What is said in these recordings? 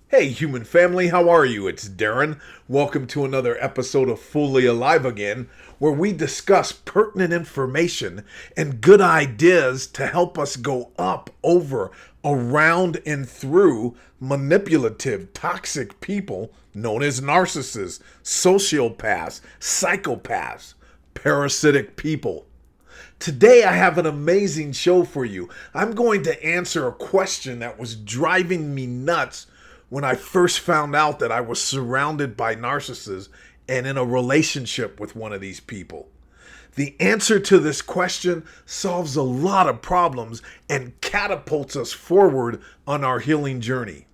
Hey, human family, how are you? It's Darren. Welcome to another episode of Fully Alive Again, where we discuss pertinent information and good ideas to help us go up, over, around, and through manipulative, toxic people known as narcissists, sociopaths, psychopaths, parasitic people. Today, I have an amazing show for you. I'm going to answer a question that was driving me nuts when I first found out that I was surrounded by narcissists and in a relationship with one of these people. The answer to this question solves a lot of problems and catapults us forward on our healing journey.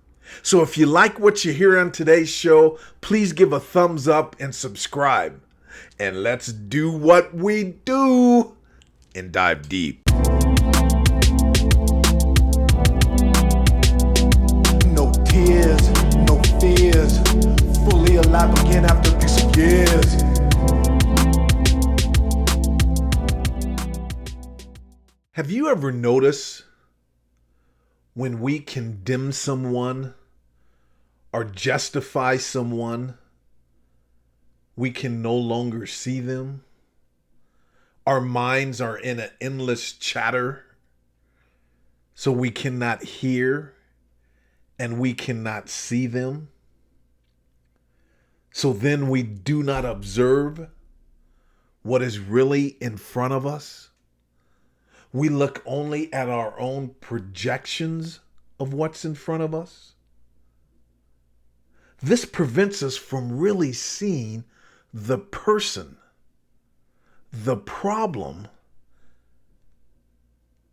So if you like what you hear on today's show, please give a thumbs up and subscribe. And let's do what we do and dive deep. No tears, no fears. Fully alive again after this years. Have you ever noticed when we condemn someone or justify someone, we can no longer see them? Our minds are in an endless chatter, so we cannot hear and we cannot see them. So then we do not observe what is really in front of us. We look only at our own projections of what's in front of us. This prevents us from really seeing the person, the problem,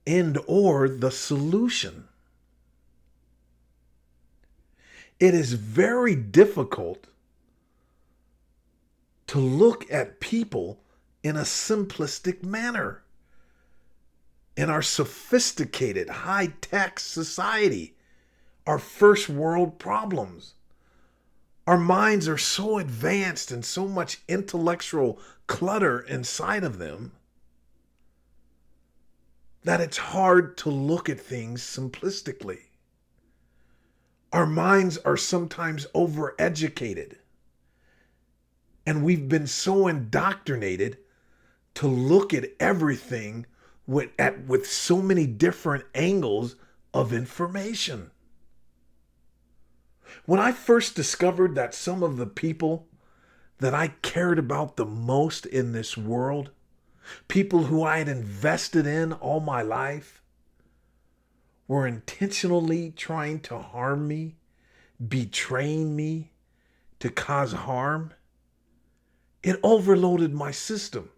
and or the solution. It is very difficult to look at people in a simplistic manner. In our sophisticated, high-tech society, our first world problems, our minds are so advanced and so much intellectual clutter inside of them that it's hard to look at things simplistically. Our minds are sometimes overeducated, and we've been so indoctrinated to look at everything with so many different angles of information. When I first discovered that some of the people that I cared about the most in this world, people who I had invested in all my life, were intentionally trying to harm me, betraying me, to cause harm, it overloaded my system.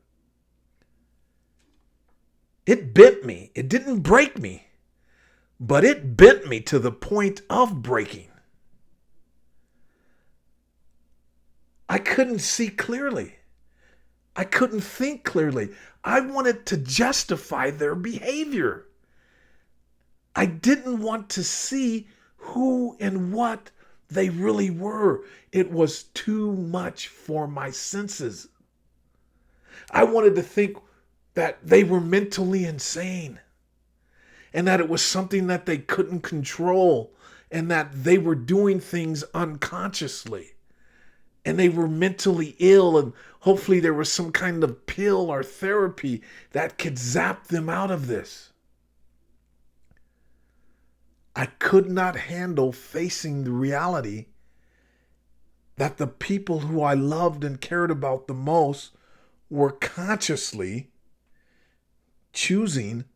It bit me. It didn't break me, but it bent me to the point of breaking. I couldn't see clearly. I couldn't think clearly. I wanted to justify their behavior. I didn't want to see who and what they really were. It was too much for my senses. I wanted to think that they were mentally insane and that it was something that they couldn't control and that they were doing things unconsciously and they were mentally ill, and hopefully there was some kind of pill or therapy that could zap them out of this. I could not handle facing the reality that the people who I loved and cared about the most were consciously choosing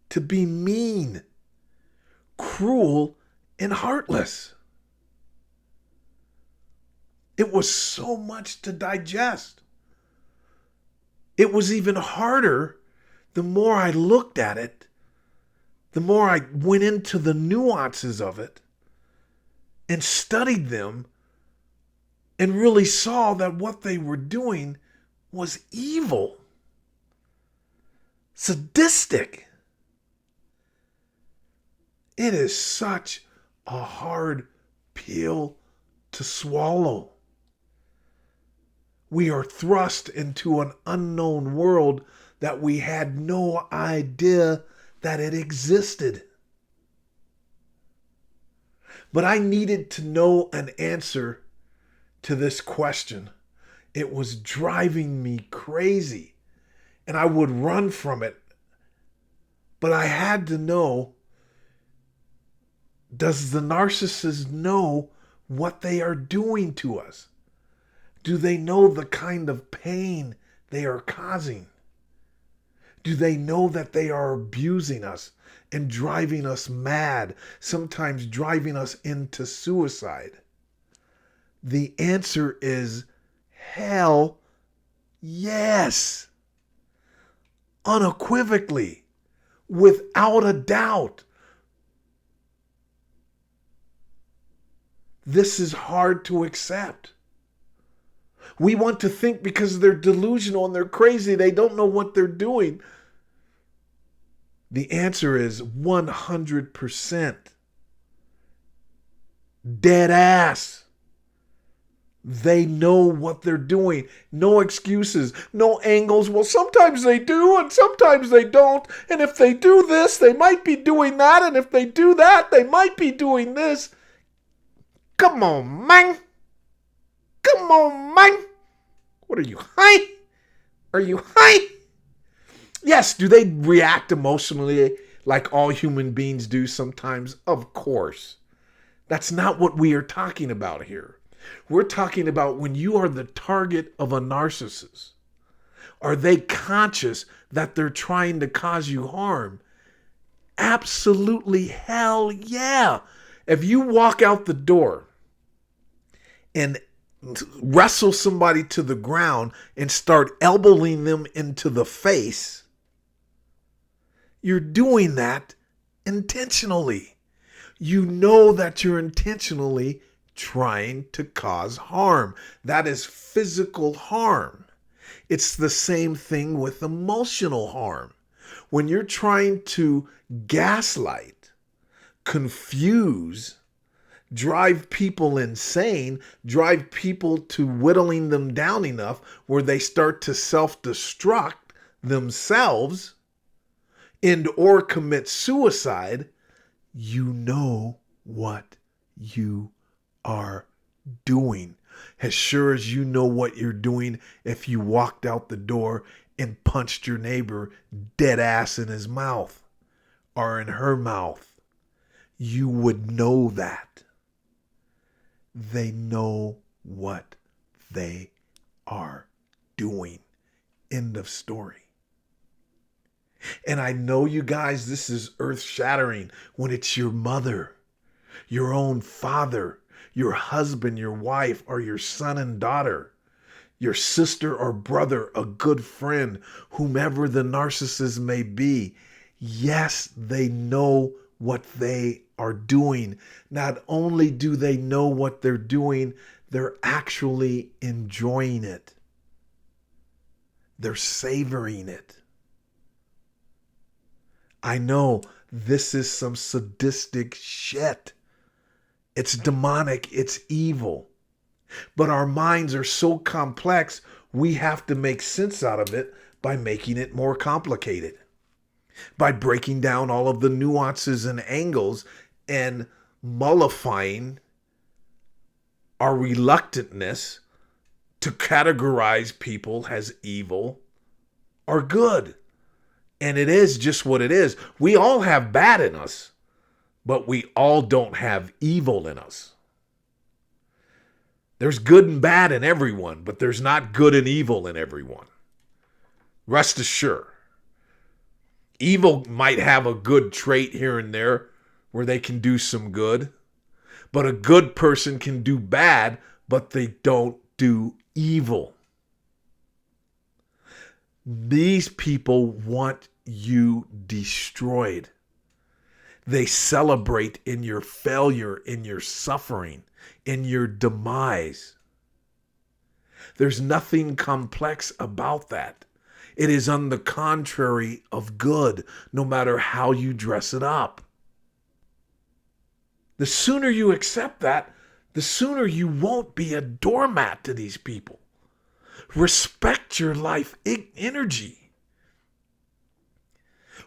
to be mean, cruel, and heartless. It was so much to digest. It was even harder the more I looked at it, the more I went into the nuances of it and studied them and really saw that what they were doing was evil, sadistic. It is such a hard pill to swallow. We are thrust into an unknown world that we had no idea that it existed. But I needed to know an answer to this question. It was driving me crazy, and I would run from it. But I had to know, does the narcissist know what they are doing to us? Do they know the kind of pain they are causing? Do they know that they are abusing us and driving us mad, sometimes driving us into suicide? The answer is hell yes. Unequivocally, without a doubt. This is hard to accept. We want to think because they're delusional and they're crazy, they don't know what they're doing. The answer is 100% dead ass. They know what they're doing. No excuses, no angles. Well, sometimes they do and sometimes they don't. And if they do this, they might be doing that. And if they do that, they might be doing this. Come on, man. Come on, man. What are you, high? Are you high? Yes, do they react emotionally like all human beings do sometimes? Of course. That's not what we are talking about here. We're talking about when you are the target of a narcissist. Are they conscious that they're trying to cause you harm? Absolutely hell yeah. If you walk out the door and wrestle somebody to the ground and start elbowing them into the face, you're doing that intentionally. You know that you're intentionally trying to cause harm. That is physical harm. It's the same thing with emotional harm. When you're trying to gaslight, confuse, drive people insane, drive people to whittling them down enough where they start to self-destruct themselves and or commit suicide, you know what you are doing. As sure as you know what you're doing if you walked out the door and punched your neighbor dead ass in his mouth or in her mouth. You would know that. They know what they are doing. End of story. And I know, you guys, this is earth-shattering when it's your mother, your own father, your husband, your wife, or your son and daughter, your sister or brother, a good friend, whomever the narcissist may be. Yes, they know what they are doing. Not only do they know what they're doing, they're actually enjoying it. They're savoring it. I know this is some sadistic shit. It's demonic, it's evil. But our minds are so complex, we have to make sense out of it by making it more complicated. By breaking down all of the nuances and angles and mollifying our reluctantness to categorize people as evil or good. And it is just what it is. We all have bad in us, but we all don't have evil in us. There's good and bad in everyone, but there's not good and evil in everyone. Rest assured. Evil might have a good trait here and there where they can do some good, but a good person can do bad, but they don't do evil. These people want you destroyed. They celebrate in your failure, in your suffering, in your demise. There's nothing complex about that. It is on the contrary of good, no matter how you dress it up. The sooner you accept that, the sooner you won't be a doormat to these people. Respect your life energy.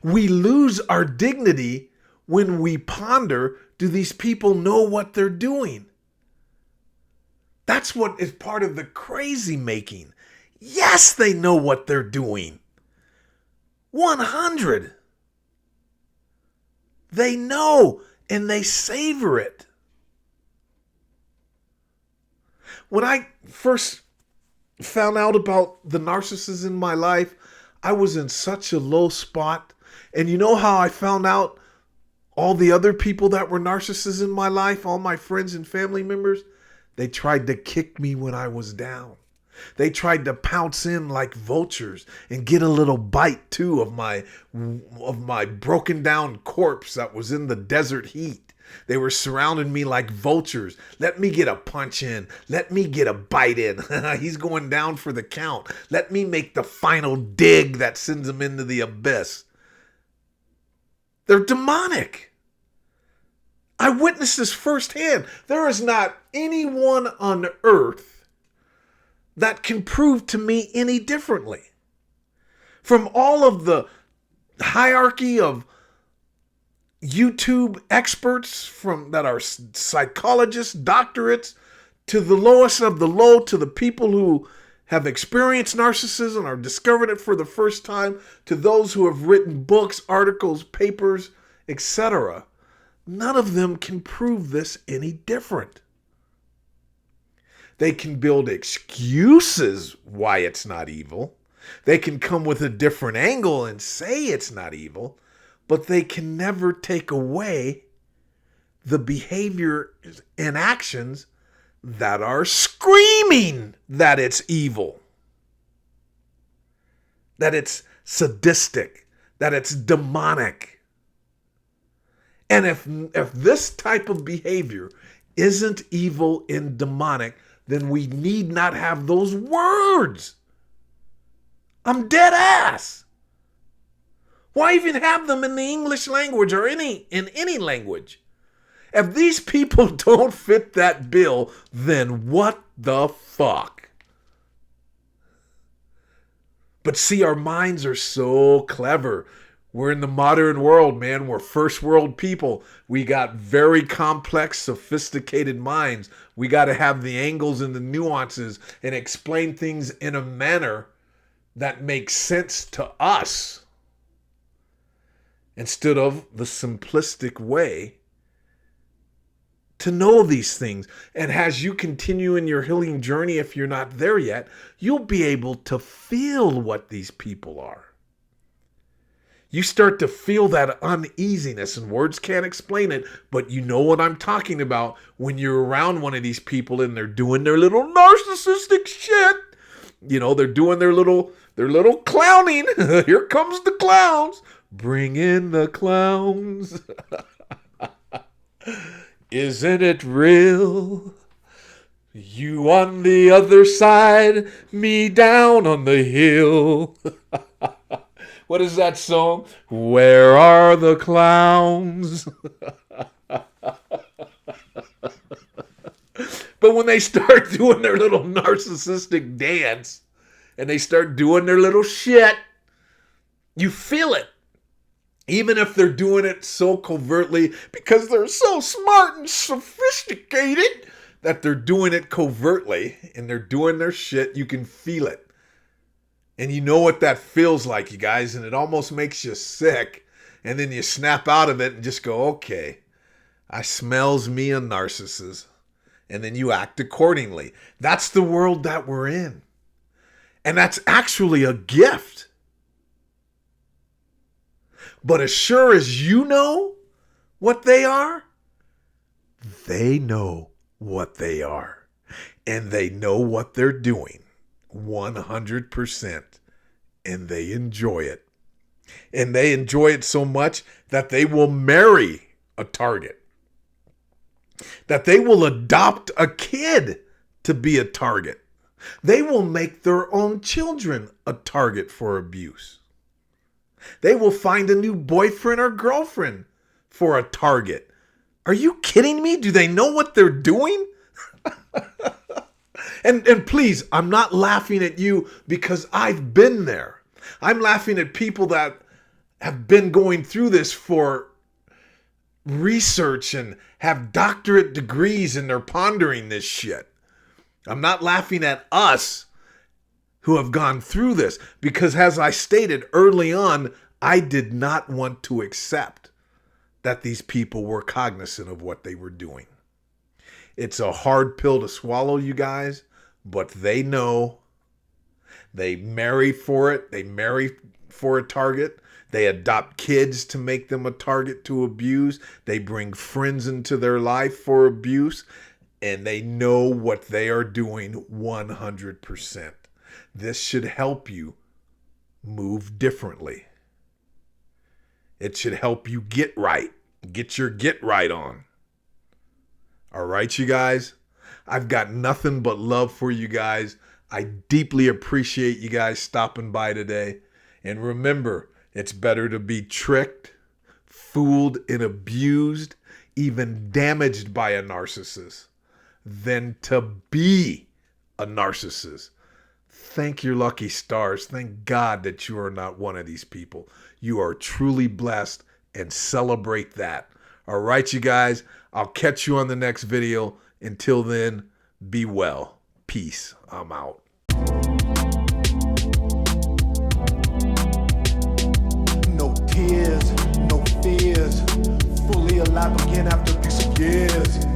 We lose our dignity when we ponder do these people know what they're doing? That's what is part of the crazy making. Yes, they know what they're doing. 100. They know and they savor it. When I first found out about the narcissist in my life, I was in such a low spot. And you know how I found out all the other people that were narcissists in my life, all my friends and family members? They tried to kick me when I was down. They tried to pounce in like vultures and get a little bite too of my broken down corpse that was in the desert heat. They were surrounding me like vultures. Let me get a punch in. Let me get a bite in. He's going down for the count. Let me make the final dig that sends him into the abyss. They're demonic. I witnessed this firsthand. There is not anyone on earth that can prove to me any differently. From all of the hierarchy of YouTube experts that are psychologists, doctorates, to the lowest of the low, to the people who have experienced narcissism or discovered it for the first time, to those who have written books, articles, papers, etc. None of them can prove this any different. They can build excuses why it's not evil. They can come with a different angle and say it's not evil, but they can never take away the behavior and actions that are screaming that it's evil, that it's sadistic, that it's demonic. And if this type of behavior isn't evil and demonic, then we need not have those words. I'm dead ass. Why even have them in the English language or in any language? If these people don't fit that bill, then what the fuck? But see, our minds are so clever. We're in the modern world, man. We're first world people. We got very complex, sophisticated minds. We got to have the angles and the nuances and explain things in a manner that makes sense to us, instead of the simplistic way to know these things. And as you continue in your healing journey, if you're not there yet, you'll be able to feel what these people are. You start to feel that uneasiness, and words can't explain it, but you know what I'm talking about when you're around one of these people and they're doing their little narcissistic shit. You know, they're doing their little clowning. Here comes the clowns. Bring in the clowns. Isn't it real? You on the other side, me down on the hill. What is that song? Where are the clowns? But when they start doing their little narcissistic dance and they start doing their little shit, you feel it. Even if they're doing it so covertly, because they're so smart and sophisticated that they're doing it covertly and they're doing their shit, you can feel it. And you know what that feels like, you guys, and it almost makes you sick. And then you snap out of it and just go, okay, I smells me a narcissist. And then you act accordingly. That's the world that we're in. And that's actually a gift. But as sure as you know what they are, they know what they are. And they know what they're doing 100%. And they enjoy it. And they enjoy it so much that they will marry a target. That they will adopt a kid to be a target. They will make their own children a target for abuse. They will find a new boyfriend or girlfriend for a target. Are you kidding me? Do they know what they're doing? And please, I'm not laughing at you because I've been there. I'm laughing at people that have been going through this for research and have doctorate degrees and they're pondering this shit. I'm not laughing at us who have gone through this because, as I stated early on, I did not want to accept that these people were cognizant of what they were doing. It's a hard pill to swallow, you guys, but they know. They marry for it. They marry for a target. They adopt kids to make them a target to abuse. They bring friends into their life for abuse. And they know what they are doing 100%. This should help you move differently. It should help you get right. Get your get right on. All right, you guys? I've got nothing but love for you guys. I deeply appreciate you guys stopping by today. And remember, it's better to be tricked, fooled, and abused, even damaged by a narcissist, than to be a narcissist. Thank your lucky stars. Thank God that you are not one of these people. You are truly blessed, and celebrate that. All right, you guys, I'll catch you on the next video. Until then, be well. Peace. I'm out. No tears, no fears. Fully alive again after 6 years.